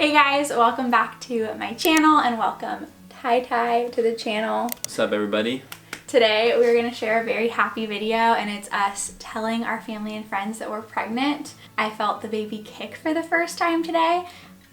Hey guys, welcome back to my channel and welcome Ty to the channel. What's up everybody? Today we're going to share a very happy video and it's us telling our family and friends that we're pregnant. I felt the baby kick for the first time today.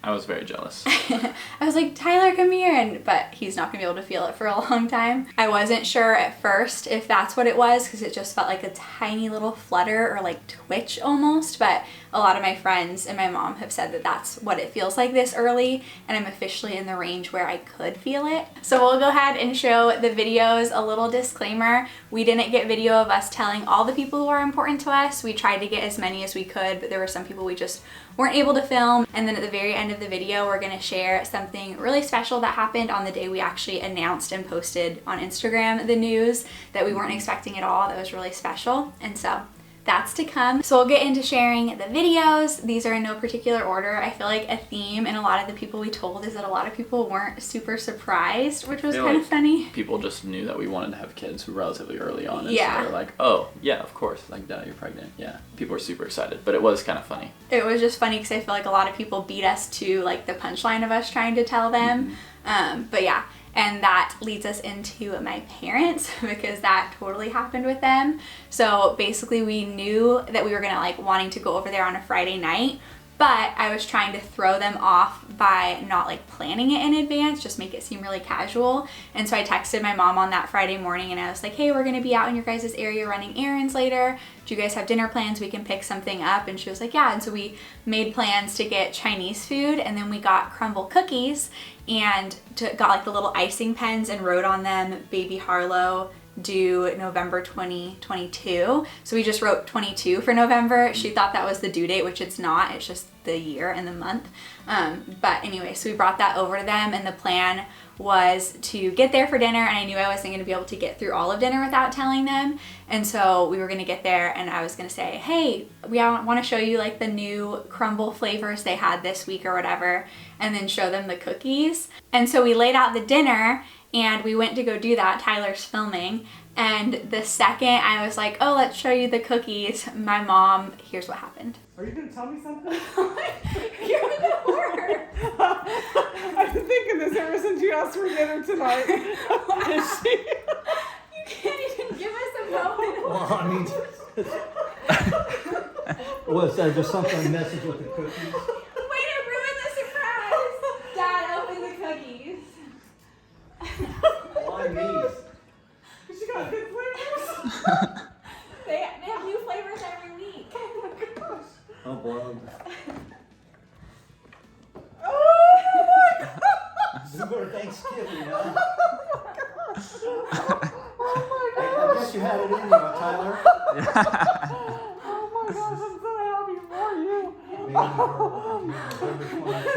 I was very jealous. I was like, Tyler, come here, but he's not gonna be able to feel it for a long time. I wasn't sure at first if that's what it was because it just felt like a tiny little flutter or like twitch almost, but a lot of my friends and my mom have said that that's what it feels like this early, and I'm officially in the range where I could feel it. So we'll go ahead and show the videos. A little disclaimer, we didn't get video of us telling all the people who are important to us. We tried to get as many as we could, but there were some people we just weren't able to film. And then at the very end of the video, we're gonna share something really special that happened on the day we actually announced and posted on Instagram the news that we weren't expecting at all. That was really special. And so that's to come. So we'll get into sharing the videos. These are in no particular order. I feel like a theme in a lot of the people we told is that a lot of people weren't super surprised, which was kind of funny. People just knew that we wanted to have kids relatively early on. And yeah. So they're like, oh, yeah, of course. Like, duh, you're pregnant. Yeah. People were super excited, but it was kind of funny. It was just funny because I feel like a lot of people beat us to like the punchline of us trying to tell them. But yeah. And that leads us into my parents because that totally happened with them. So basically we knew that we were gonna like wanting to go over there on a Friday night, but I was trying to throw them off by not like planning it in advance, just make it seem really casual. And so I texted my mom on that Friday morning and I was like, hey, we're gonna be out in your guys' area running errands later. Do you guys have dinner plans? We can pick something up. And she was like, yeah. And so we made plans to get Chinese food, and then we got crumble cookies and got like the little icing pens and wrote on them Baby Harlow due November 2022. So we just wrote 22 for November. She thought that was the due date, which it's not. It's just the year and the month. But anyway, so we brought that over to them, and the plan was to get there for dinner, and I knew I wasn't going to be able to get through all of dinner without telling them. And so we were going to get there and I was going to say, hey, we want to show you like the new crumble flavors they had this week or whatever, and then show them the cookies. And so we laid out the dinner and we went to go do that. Tyler's filming. And the second I was like, oh, let's show you the cookies, my mom, here's what happened. Are you going to tell me something? You're the whore. I've been thinking this ever since you asked for dinner tonight. Is she? You can't even give us a moment. Well, I mean, was there just something message with the cookies? Way to ruin the surprise. Dad, open the cookies. Why these? She got good flavors. They have new flavors every week. Oh my gosh. Oh boy. Oh my gosh. Super Thanksgiving, huh? Oh my I gosh. guess you had it in you, Tyler. Oh my gosh, I'm so happy for you.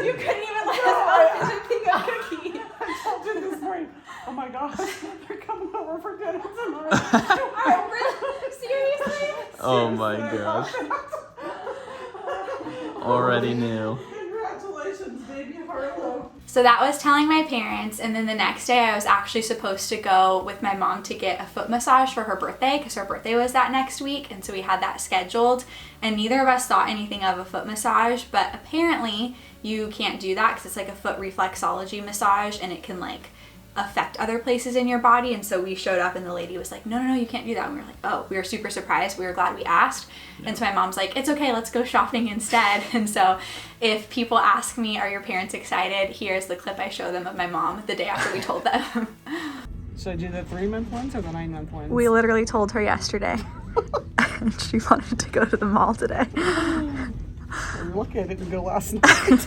You couldn't even let us finish picking up cookies. I told you this morning. Oh my gosh, they're coming over for dinner tonight. Oh, really? Seriously? Oh my gosh. Already knew. Congratulations, baby Harlow. So that was telling my parents, and then the next day I was actually supposed to go with my mom to get a foot massage for her birthday because her birthday was that next week, and so we had that scheduled, and neither of us thought anything of a foot massage, but apparently you can't do that because it's like a foot reflexology massage and it can like affect other places in your body. And so we showed up and the lady was like, no, you can't do that. And we were like, oh, we were super surprised. We were glad we asked. Yeah. And so my mom's like, it's okay, let's go shopping instead. And so if people ask me, are your parents excited? Here's the clip I show them of my mom the day after we told them. Should I do the 3-month ones or the 9-month ones? We literally told her yesterday. And she wanted to go to the mall today. Look at it and go last night.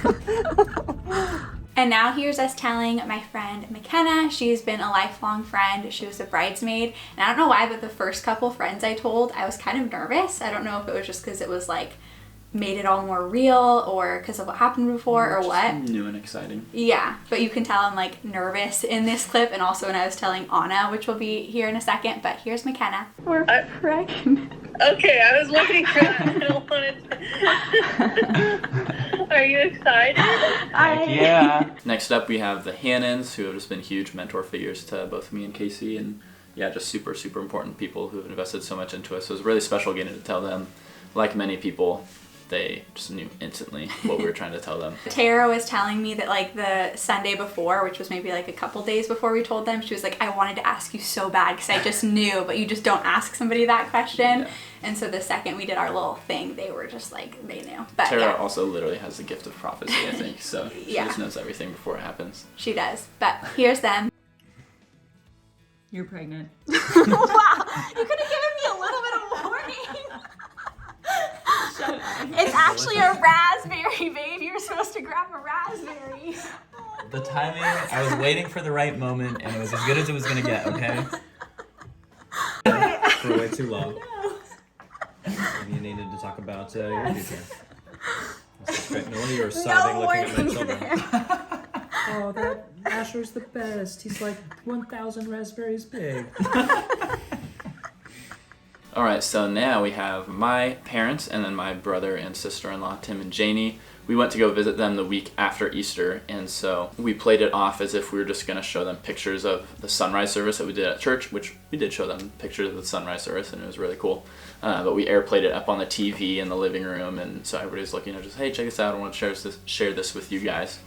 And now here's us telling my friend McKenna. She's been a lifelong friend. She was a bridesmaid. And I don't know why, but the first couple friends I told, I was kind of nervous. I don't know if it was just because it was like made it all more real or because of what happened before or what. New and exciting. Yeah, but you can tell I'm like nervous in this clip, and also when I was telling Anna, which will be here in a second, but here's McKenna. We're pregnant. Okay, I was waiting for that. I don't want to. Are you excited? Yeah. Next up, we have the Hannons, who have just been huge mentor figures to both me and Kaci, and yeah, just super, super important people who have invested so much into us. So it was really special getting to tell them, like many people, they just knew instantly what we were trying to tell them. Tara was telling me that like the Sunday before, which was maybe like a couple days before we told them, she was like, I wanted to ask you so bad because I just knew, but you just don't ask somebody that question. Yeah. And so the second we did our little thing, they were just like, they knew. But Tara yeah, also literally has the gift of prophecy, I think, so she Yeah. just knows everything before it happens. she does. But here's them. You're pregnant. Wow, you could have given me a little bit of warning. It's actually a raspberry, babe. You're supposed to grab a raspberry. The timing, I was waiting for the right moment, and it was as good as it was gonna get, okay? For way too long. You needed to talk about your future. No, you were sobbing looking at my children. Oh, that Asher's the best. He's like 1,000 raspberries big. Alright, so now we have my parents and then my brother and sister-in-law, Tim and Janie. We went to go visit them the week after Easter, and so we played it off as if we were just going to show them pictures of the sunrise service that we did at church, which we did show them pictures of the sunrise service, and it was really cool. But we airplayed it up on the TV in the living room, and so everybody's looking at just, hey, check this out, I want to share this with you guys.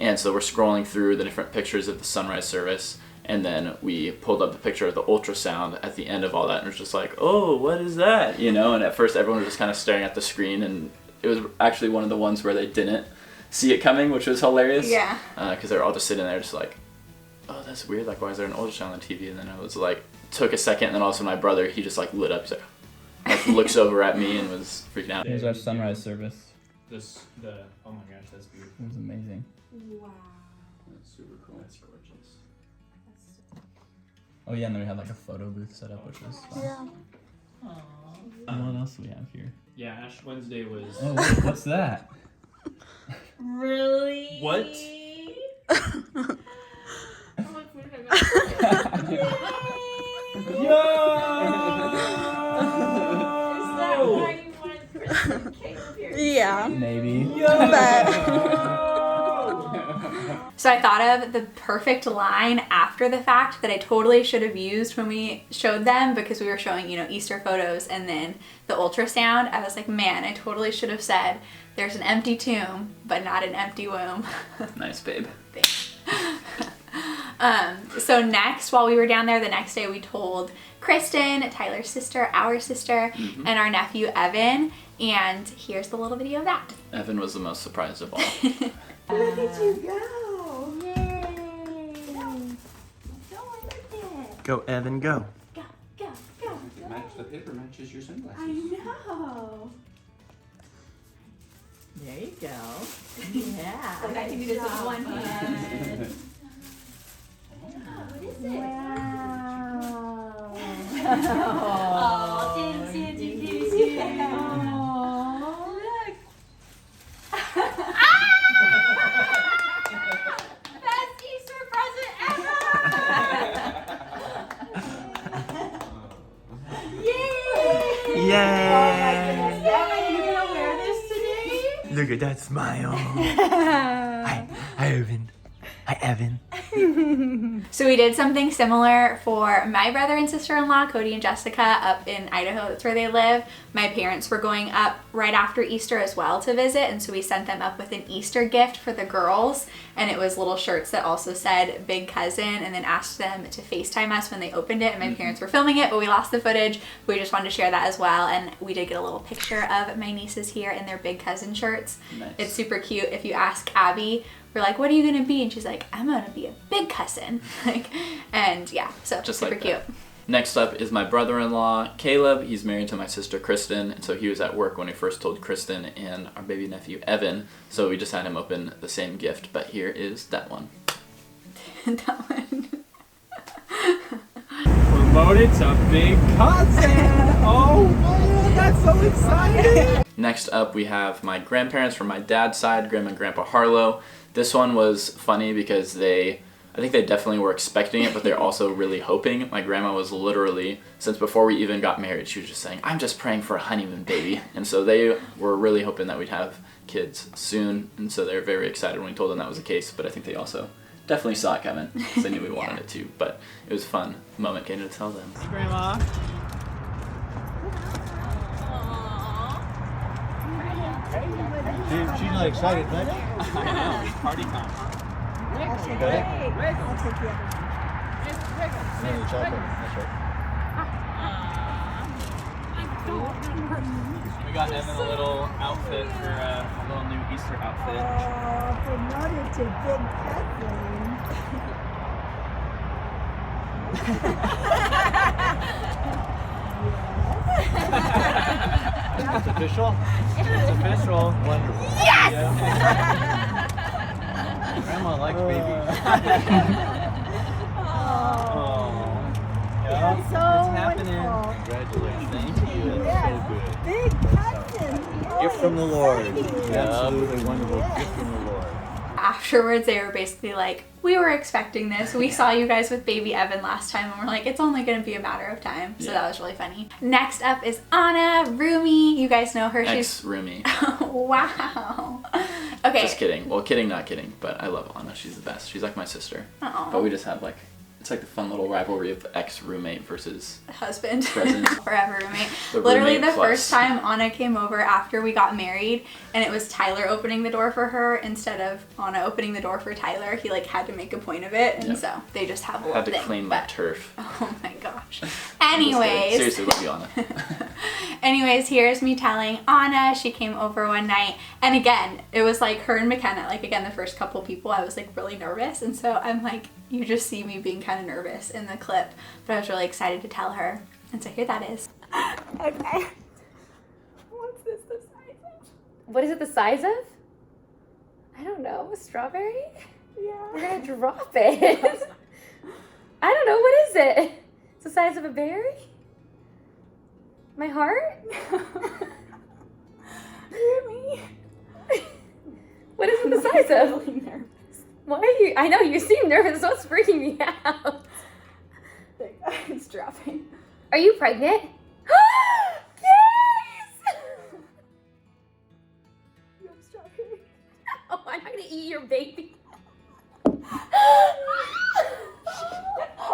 And so we're scrolling through the different pictures of the sunrise service, and then we pulled up the picture of the ultrasound at the end of all that, and it was just like, oh, what is that? You know, and at first everyone was just kind of staring at the screen, and it was actually one of the ones where they didn't see it coming, which was hilarious. Yeah. Because they were all just sitting there just like, oh, that's weird, like, why is there an ultrasound on TV? And then I was like, took a second, and then also my brother, he just like lit up, he's like looks over at me and was freaking out. Here's our sunrise service. Oh my gosh, that's beautiful. It was amazing. Wow. That's super cool. That's gorgeous. Oh yeah, and then we had like a photo booth set up, which was fun. Yeah. What else do we have here? Yeah, Ash Wednesday was. Oh, wait, what's that? Really? What? Yo! Is that why you wanted Chris and Caleb here? Yeah. Maybe. So I thought of the perfect line after the fact that I totally should have used when we showed them, because we were showing, you know, Easter photos and then the ultrasound. I was like, man, I totally should have said, there's an empty tomb, but not an empty womb. Nice, babe. Thanks. So next, while we were down there the next day, we told Kristen, Tyler's sister, our sister, and our nephew Evan, and here's the little video of that. Evan was the most surprised of all. Look at you go! Yay! Go, Evan, go. Go, go, go. Match the paper matches your sunglasses. I know. There you go. Yeah. So I can do this with one hand. What is it? Wow. Oh, did look. Best Easter present ever! Yay! Yay! Are you gonna wear this today? Look at that smile. Hi, Evan. Hi, Evan. So we did something similar for my brother and sister-in-law, Cody and Jessica, up in Idaho. That's where they live. My parents were going up right after Easter as well to visit, and so we sent them up with an Easter gift for the girls, and it was little shirts that also said Big Cousin, and then asked them to FaceTime us when they opened it, and my parents were filming it, but we lost the footage. We just wanted to share that as well, and we did get a little picture of my nieces here in their Big Cousin shirts. Nice. It's super cute. If you ask Abby, we're like, what are you gonna be? And she's like, I'm gonna be a big cousin. And yeah, so Just super like cute. Next up is my brother-in-law, Caleb. He's married to my sister, Kristen, and so he was at work when we first told Kristen and our baby nephew, Evan, so we just had him open the same gift, but here is that one. That one. Promoted to big cousin! Oh man, that's so exciting! Next up, we have my grandparents from my dad's side, Grandma and Grandpa Harlow. This one was funny because I think they definitely were expecting it, but they're also really hoping. My grandma was literally, since before we even got married, she was just saying, I'm just praying for a honeymoon baby. And so they were really hoping that we'd have kids soon, and so they were very excited when we told them that was the case, but I think they also definitely saw it coming, because they knew we wanted it too, but it was a fun moment getting to tell them. Grandma. She's not excited much. I know, it's party time. I'll take Got it? it. I'll take the other. No, the chocolate. That's right. We got Evan a little outfit for a little new Easter outfit. Oh, promoted to big cousin. It's official? It's official. Wonderful. Yes! Grandma likes baby. Oh, Yeah, that's so it's happening. wonderful. Congratulations. Thank you. Yes. So good. Big cousin. Gift from the Lord. Exciting. Absolutely wonderful gift from the Lord. Afterwards, they were basically like, we were expecting this. We saw you guys with baby Evan last time, and we're like, it's only going to be a matter of time. So that was really funny. Next up is Anna, roomie. You guys know her. Ex-roomie. Wow. Okay. Just kidding. Well, kidding, not kidding. But I love Anna. She's the best. She's like my sister. Aw. But we just have like, it's like the fun little rivalry of ex-roommate versus Husband. Present. Forever roommate. The Literally roommate the plus. first time Anna came over after we got married, and it was Tyler opening the door for her instead of Anna opening the door for Tyler. He like had to make a point of it, and Yep. so they just have a little had to thing. clean my but- turf. Oh my gosh. I'm just kidding. Anyways. Seriously, love you, Anna. Anyways, here's me telling Anna. She came over one night, and again, it was like her and McKenna. Like again, the first couple people, I was like really nervous, and so I'm like, you just see me being kind of nervous in the clip, but I was really excited to tell her, and so here that is. Okay. What's this the size of? What is it the size of? I don't know. A strawberry? Yeah. We're gonna drop it. I don't know. What is it? It's the size of a berry? My heart? Hear me? What is it the size of? Really nervous. Why are you? I know you seem nervous. That's what's freaking me out. It's dropping. Are you pregnant? Yes! You have strawberry. Oh, I'm not gonna eat your baby.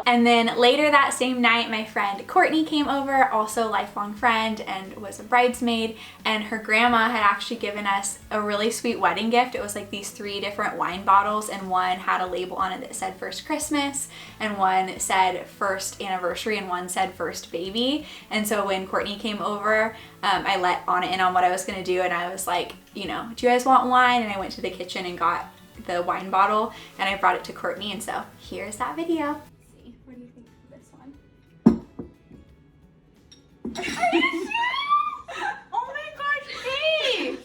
And then later that same night, my friend Courtney came over, also a lifelong friend and was a bridesmaid, and her grandma had actually given us a really sweet wedding gift. It was like these 3 different wine bottles, and one had a label on it that said First Christmas, and one said First Anniversary, and one said First Baby. And so when Courtney came over, I let Anna in on what I was gonna do, and I was like, you know, do you guys want wine? And I went to the kitchen and got the wine bottle, and I brought it to Courtney, and so here's that video. What do you think of this one? Oh my gosh, Dave!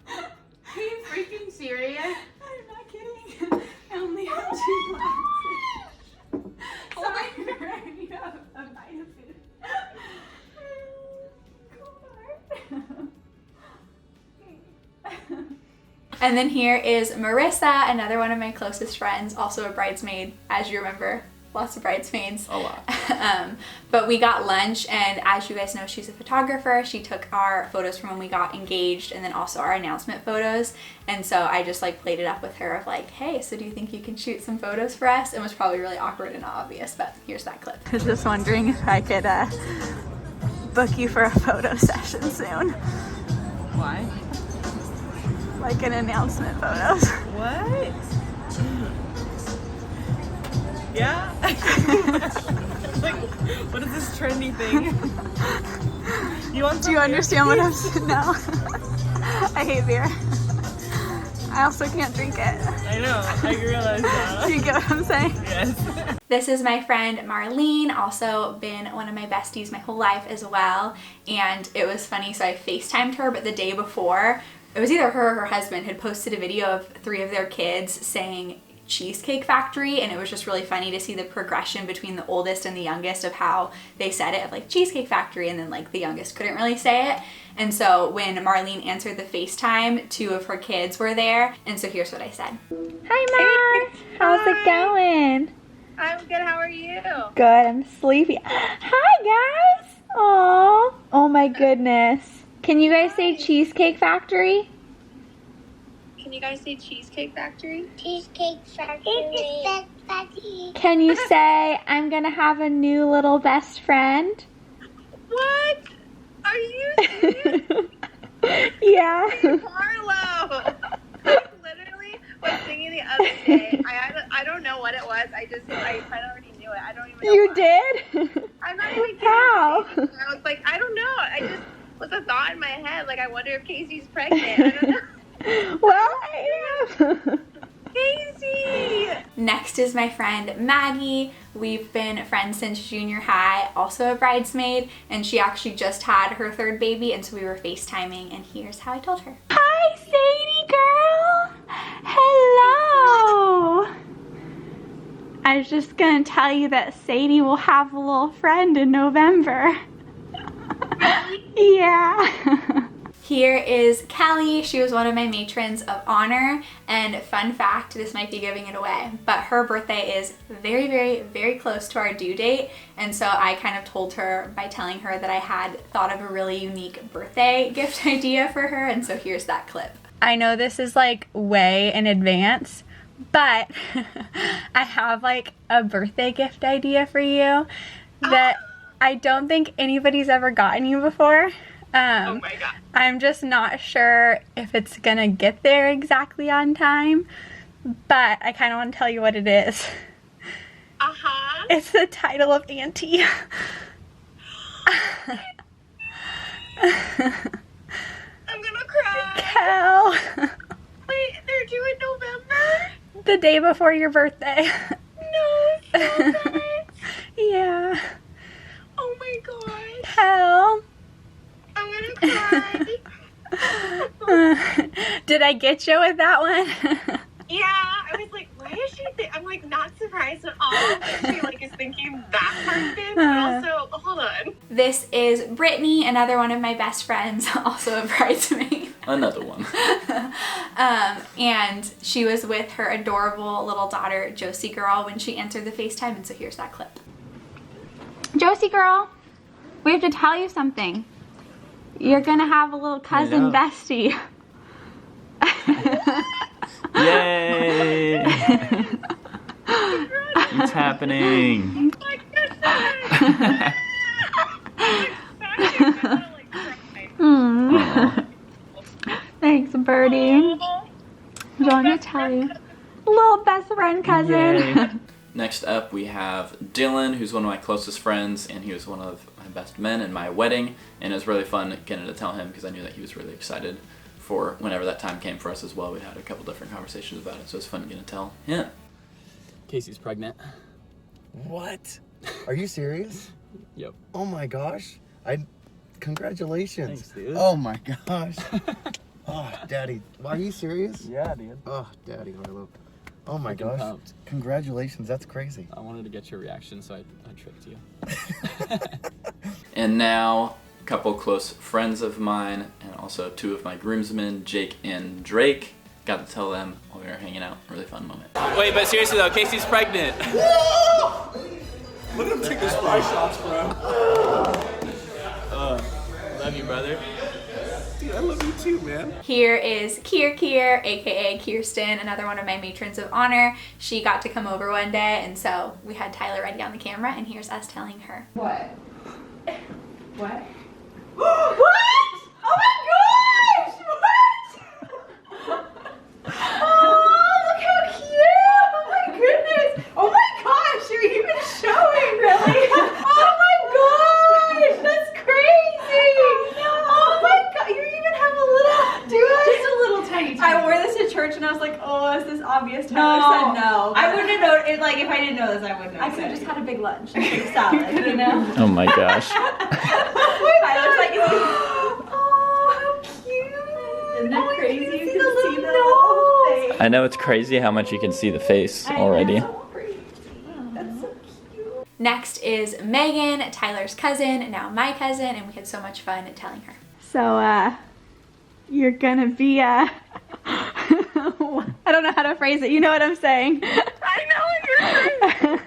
Are you freaking serious? I'm not kidding. I only have 2 glasses. Sorry, you have a bite of food. And then here is Marissa, another one of my closest friends, also a bridesmaid, as you remember. Lots of bridesmaids. A lot. But we got lunch, and as you guys know, she's a photographer. She took our photos from when we got engaged, and then also our announcement photos. And so I just like played it up with her of like, hey, so do you think you can shoot some photos for us? It was probably really awkward and not obvious, but here's that clip. I was just wondering if I could book you for a photo session soon. Why? Like an announcement photos. What? Yeah? Like, what is this trendy thing? You want Do you understand what I'm saying? No. I hate beer. I also can't drink it. I know, I realize that. Do you get what I'm saying? Yes. This is my friend Marlene, also been one of my besties my whole life as well. And it was funny, so I FaceTimed her, but the day before, it was either her or her husband had posted a video of 3 of their kids saying Cheesecake Factory, and it was just really funny to see the progression between the oldest and the youngest of how they said it, of like Cheesecake Factory, and then like the youngest couldn't really say it. And so when Marlene answered the FaceTime, 2 of her kids were there, and so here's what I said. Hi Mar! How's it going? I'm good. How are you? Good, I'm sleepy. Hi guys! Aww. Oh my goodness. Can you guys say Cheesecake Factory? Can you guys say Cheesecake Factory? Cheesecake Factory. Can you say, I'm gonna have a new little best friend? What? Are you serious? Yeah. Harlow. I literally was singing the other day. I don't know what it was. I kind of already knew it. I don't even know. You why. did? I'm not even kidding. How? I was like, I don't know. I just was a thought in my head. Like, I wonder if Kaci's pregnant. I don't know. Well, I am. Kaci! Next is my friend Maggie. We've been friends since junior high, also a bridesmaid, and she actually just had her third baby, and so we were FaceTiming, and here's how I told her. Hi, Sadie girl! Hello! I was just gonna tell you that Sadie will have a little friend in November. Yeah. Here is Kelly. She was one of my matrons of honor, and fun fact, this might be giving it away, but her birthday is very, very, very close to our due date, and so I kind of told her by telling her that I had thought of a really unique birthday gift idea for her, and so here's that clip. I know this is like way in advance, but I have like a birthday gift idea for you that I don't think anybody's ever gotten you before. Oh my God. I'm just not sure if it's gonna get there exactly on time, but I kind of want to tell you what it is. Uh-huh. It's the title of Auntie. I'm gonna cry. Hell. Wait, they're due in November? The day before your birthday. No, stop it. Yeah. Oh my gosh. Hell. I'm gonna cry. Did I get you with that one? Yeah, I was like, why is she I'm like not surprised at all that she like is thinking that part of it, but also, hold on. This is Brittany, another one of my best friends, also a bridesmaid. Another one. And she was with her adorable little daughter, Josie girl, when she answered the FaceTime, and so here's that clip. Josie girl, we have to tell you something. You're gonna have a little cousin bestie. Yay! It's happening. Thanks, Birdie. I'm going to tell you. Little best friend cousin. Yay. Next up, we have Dylan, who's one of my closest friends, and he was one of my best men in my wedding, and it was really fun getting to tell him because I knew that he was really excited for whenever that time came for us as well. We had a couple different conversations about it, so it was fun getting to tell him. Casey's pregnant. What? Are you serious? Yep. Oh my gosh. Congratulations. Thanks, dude. Oh my gosh. Oh, Daddy. Are you serious? Yeah, dude. Oh, Daddy Harlow. Oh my Freaking gosh. pumped. Congratulations. That's crazy. I wanted to get your reaction, so I tricked you. And now, a couple close friends of mine, and also two of my groomsmen, Jake and Drake. Got to tell them while we were hanging out. Really fun moment. Wait, but seriously though, Casey's pregnant. Look at him take those fly shots, bro. Love you, brother. Dude, I love you too, man. Here is Kier, aka Kirsten, another one of my matrons of honor. She got to come over one day, and so we had Tyler ready on the camera, and here's us telling her. What? What? What? Oh my gosh! What? Oh, look how cute! Oh my goodness! Oh my gosh, you're even showing, really? Oh my gosh, that's crazy! Oh my god, you even have a little, just a little tiny. I wore this to church and I was like, oh, is this obvious? Tyler said no. I wouldn't have known it. Like if I didn't know this, I wouldn't have. I could have just had a big lunch, a big salad, you know. Oh my gosh. Tyler's like, oh, how cute! Isn't it crazy? You can see the little face. I know it's crazy how much you can see the face already. That's so cute. Next is Megan, Tyler's cousin, now my cousin, and we had so much fun telling her. So, you're gonna be, I don't know how to phrase it. You know what I'm saying? I know what you're saying.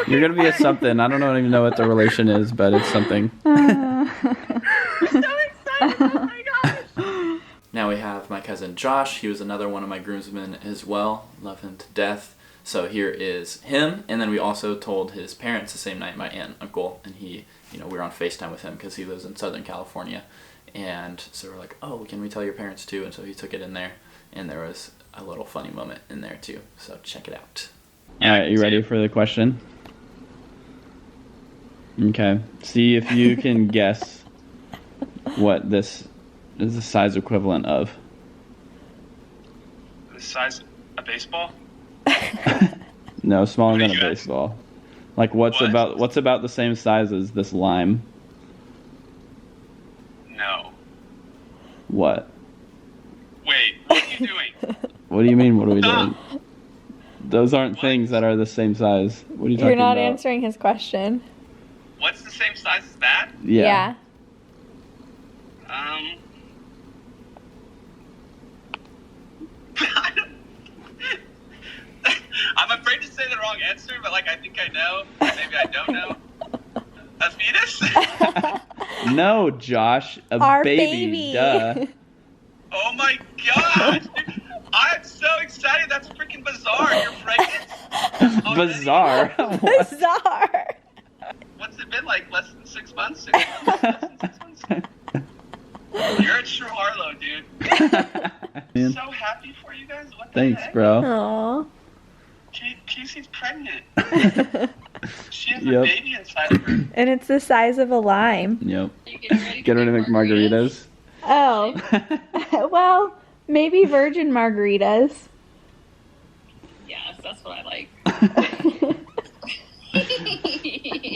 You're gonna be a something. I don't even know what the relation is, but it's something. I'm so excited. Oh my gosh. Now we have my cousin Josh. He was another one of my groomsmen as well. Love him to death. So here is him. And then we also told his parents the same night, my aunt and uncle. And he, we were on FaceTime with him because he lives in Southern California. And so we're like, oh, can we tell your parents too? And so he took it in there, and there was a little funny moment in there too. So check it out. All right, you ready for the question? Okay. See if you can guess what this is the size equivalent of. The size of a baseball? No, smaller than a What do you guys- baseball. Like what's about the same size as this lime? No. What? Wait, what are you doing? What do you mean? What are we doing? Those aren't things that are the same size. What are you talking You're not about? answering his question. What's the same size as that? Yeah. I'm afraid to say the wrong answer, but like I think I know. Maybe I don't know. A fetus? No, Josh, Our baby. Duh. Oh my gosh! Dude, I'm so excited. That's freaking bizarre. You're pregnant? Already? Bizarre. What? Bizarre. What's it been like? Less than 6 months? 6 months? Less than 6 months? You're a true Harlow, dude. So happy for you guys. What the Thanks, heck? bro. Aww. Casey's pregnant. She has Yep. a baby inside of her. And it's the size of a lime. Yep. Get ready to make margaritas. Oh. Well, maybe virgin margaritas. Yes, that's what I like.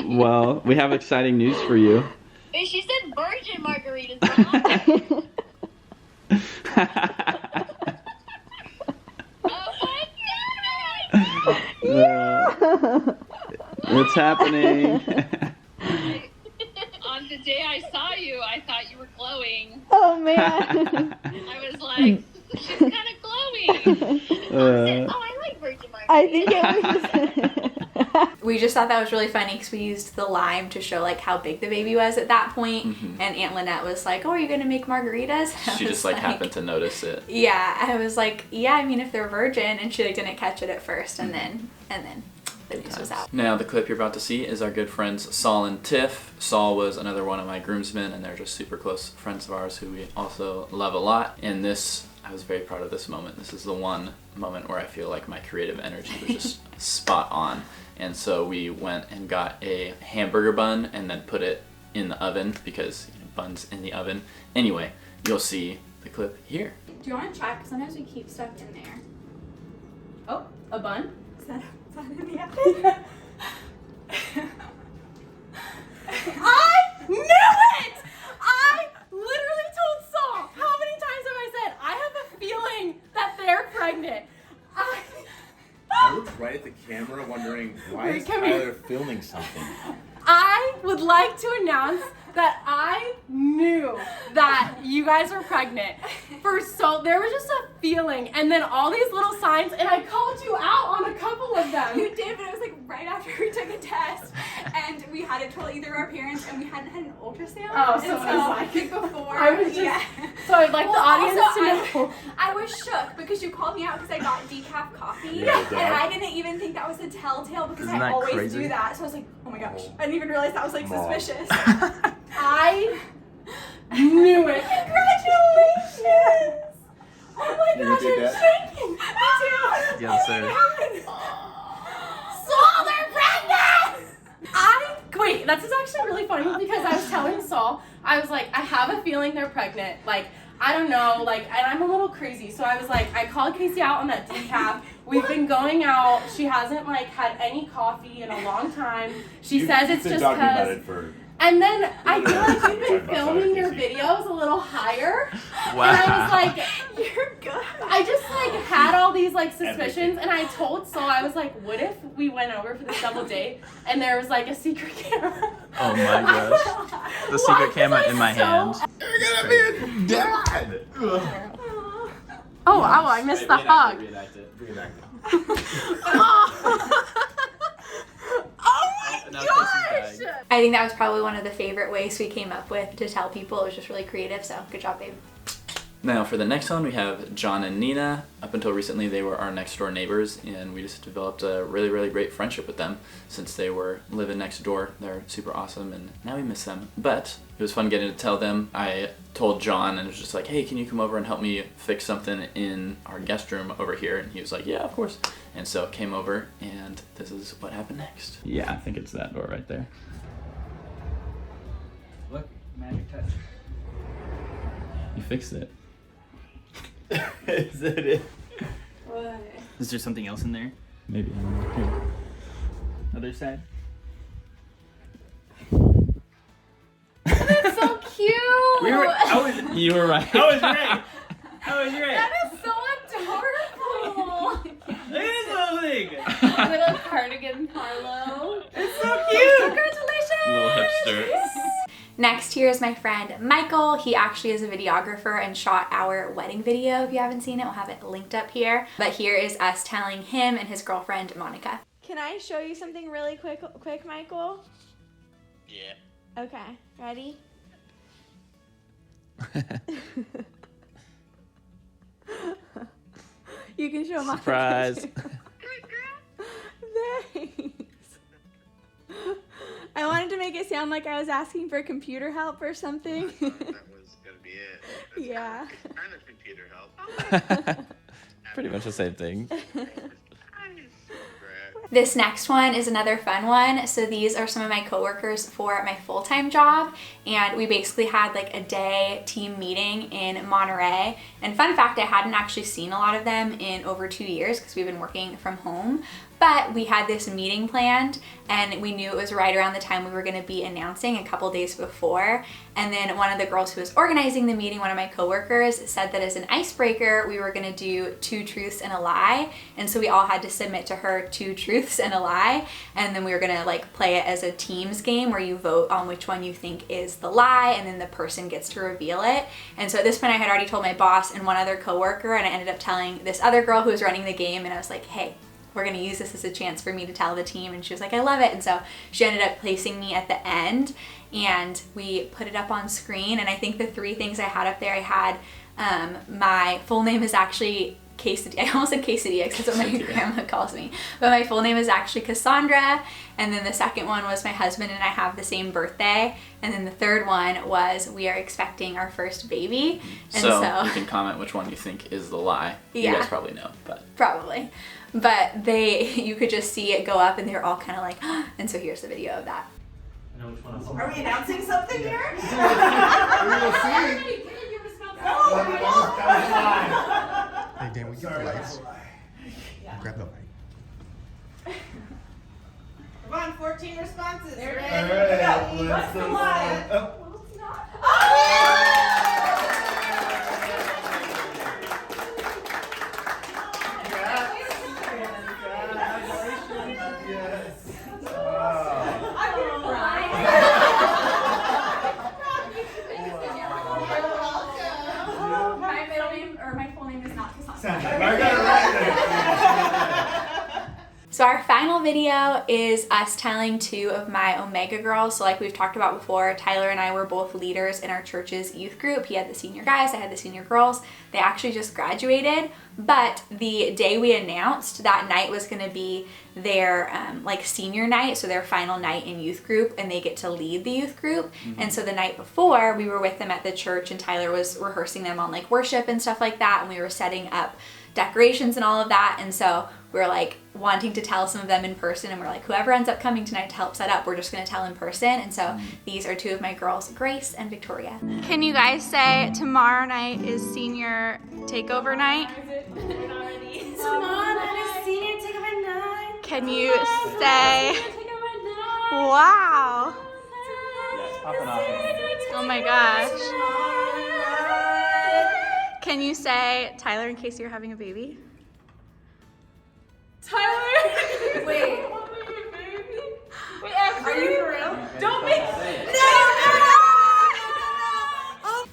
Well, we have exciting news for you. Wait, she said virgin margaritas, Mom. Oh my god! It's happening. On the day I saw you, I thought you were glowing. Oh man. I was like, she's kind of glowing. Oh, I like virgin margaritas. I think it was. We just thought that was really funny because we used the lime to show like how big the baby was at that point. Mm-hmm. And Aunt Lynette was like, "Oh, are you gonna make margaritas?" And I She was just like happened to notice it. Yeah, I was like, "Yeah, I mean, if they're virgin," and she like didn't catch it at first, and then the news was out. Now the clip you're about to see is our good friends Saul and Tiff. Saul was another one of my groomsmen, and they're just super close friends of ours who we also love a lot. And this, I was very proud of this moment. This is the one moment where I feel like my creative energy was just spot on. And so we went and got a hamburger bun and then put it in the oven because buns in the oven. Anyway, you'll see the clip here. Do you want to try? Because sometimes we keep stuff in there. Oh, a bun? Is that in the oven? I knew it! I literally told Saul, how many times have I said, I have a feeling that they're pregnant. I looked right at the camera wondering, why is Tyler filming something? I would like to announce that I knew that you guys were pregnant. There was just a feeling, and then all these little signs, and I called you out on a couple of them. You did, but it was like right after we took a test, and we hadn't told either of our parents, and we hadn't had an ultrasound. Oh, and so it was like before. I was just so I'd like the audience also, to know. I was shook because you called me out because I got decaf coffee, Yeah, and I didn't even think that was a telltale because Isn't I that always crazy? do that. So I was like, oh my gosh, I didn't even realize that was like Mom. suspicious. I knew it. Congratulations! Oh my You gosh, did I'm that? shaking. Me too. Yes, sir. Saul, they're pregnant! Wait, that's actually really funny because I was telling Saul, I was like, I have a feeling they're pregnant. Like, I don't know, like, and I'm a little crazy. So I was like, I called Kaci out on that decaf. We've been going out. She hasn't, like, had any coffee in a long time. She says it's You've been just talking about because. it for... And then I feel like you've been Talking about filming your Kaci. videos a little higher. Wow. And I was like, You're good. I just like had all these like suspicions, and I told Saul, I was like, what if we went over for this double date and there was like a secret camera? Oh my gosh. The secret camera in my hand. You're gonna be a dad! Oh, wow, I missed the hug. Reenact it. Oh my gosh! I think that was probably one of the favorite ways we came up with to tell people. It was just really creative, so good job, babe. Now for the next one, we have John and Nina. Up until recently, they were our next door neighbors, and we just developed a really, really great friendship with them since they were living next door. They're super awesome, and now we miss them. But it was fun getting to tell them. I told John, and it was just like, hey, can you come over and help me fix something in our guest room over here? And he was like, yeah, of course. And so came over, and this is what happened next. Yeah, I think it's that door right there. Look, magic touch. You fixed it. Is that it? What? Is there something else in there? Maybe. I don't know. Here. Other side? That's so cute. You were right. I was right. That is so adorable. Look at this little thing. Little cardigan Harlow. It's so cute. Congratulations. Little hipster. Next here is my friend Michael. He actually is a videographer and shot our wedding video. If you haven't seen it, we'll have it linked up here. But here is us telling him and his girlfriend Monica. Can I show you something really quick, Michael? Yeah. Okay, ready? You can show Monica. Surprise. Thanks. I wanted to make it sound like I was asking for computer help or something. That was gonna be it. That's Yeah. kind of computer help. Pretty much the same thing. This next one is another fun one. So these are some of my coworkers for my full-time job, and we basically had like a day team meeting in Monterey. And fun fact, I hadn't actually seen a lot of them in over 2 years because we've been working from home. But we had this meeting planned, and we knew it was right around the time we were going to be announcing a couple days before. And then one of the girls who was organizing the meeting, one of my coworkers, said that as an icebreaker, we were going to do 2 truths and a lie. And so we all had to submit to her 2 truths and a lie. And then we were going to like play it as a teams game where you vote on which one you think is the lie, and then the person gets to reveal it. And so at this point, I had already told my boss and one other coworker, and I ended up telling this other girl who was running the game, and I was like, hey, we're going to use this as a chance for me to tell the team. And she was like, I love it. And so she ended up placing me at the end, and we put it up on screen. And I think the 3 things I had up there, I had my full name is actually Quesadilla. I almost said quesadilla because that's what my grandma calls me. But my full name is actually Cassandra. And then the second one was my husband and I have the same birthday. And then the third one was we are expecting our first baby. And So you can comment which one you think is the lie. Yeah. You guys probably know, but. Probably. But you could just see it go up, and they were all kind of like, and so here's the video of that. Are we announcing something here? Hey, Dan, we get the lights. Grab the light. Come on, 14 responses. All right, What's the lie? Oh. My full name is not Cassandra. So our final video is us telling 2 of my Omega girls. So like we've talked about before, Tyler and I were both leaders in our church's youth group. He had the senior guys, I had the senior girls. They actually just graduated, but the day we announced, that night was going to be their like senior night, so their final night in youth group, and they get to lead the youth group. And so the night before, we were with them at the church, and Tyler was rehearsing them on like worship and stuff like that, and we were setting up decorations and all of that. And so we're like wanting to tell some of them in person, and we're like, whoever ends up coming tonight to help set up, we're just going to tell in person. And so these are 2 of my girls, Grace and Victoria. Can you guys say tomorrow night is senior takeover night? Tomorrow night is senior takeover night. Can you say, wow. Oh my gosh. Can you say, Tyler and Kaci are having a baby? Tyler! Wait. Wait, are you for real? Don't make.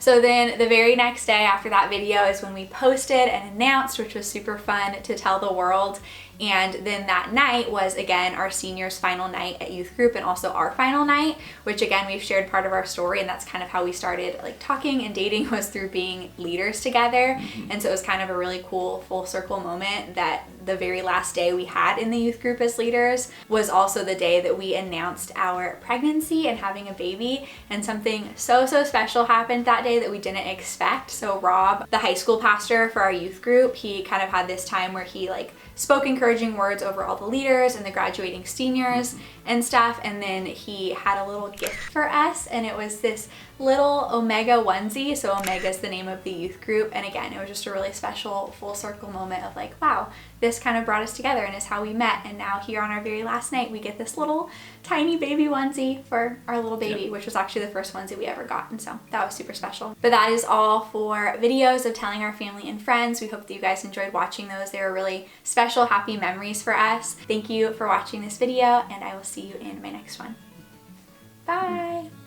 So then the very next day after that video is when we posted and announced, which was super fun to tell the world. And then that night was again our seniors' final night at youth group and also our final night, which again we've shared part of our story, and that's kind of how we started like talking and dating, was through being leaders together. And so it was kind of a really cool full circle moment that the very last day we had in the youth group as leaders was also the day that we announced our pregnancy and having a baby. And something so special happened that day that we didn't expect. So Rob, the high school pastor for our youth group, he kind of had this time where he like spoke encouraging words over all the leaders and the graduating seniors and stuff, and then he had a little gift for us, and it was this little Omega onesie. So Omega is the name of the youth group, and again it was just a really special full circle moment of like, wow, this kind of brought us together and is how we met. And now here on our very last night we get this little tiny baby onesie for our little baby, which was actually the first onesie we ever got, and so that was super special. But that is all for videos of telling our family and friends. We hope that you guys enjoyed watching those. They were really special, happy memories for us. Thank you for watching this video, and I will see you in my next one. Bye!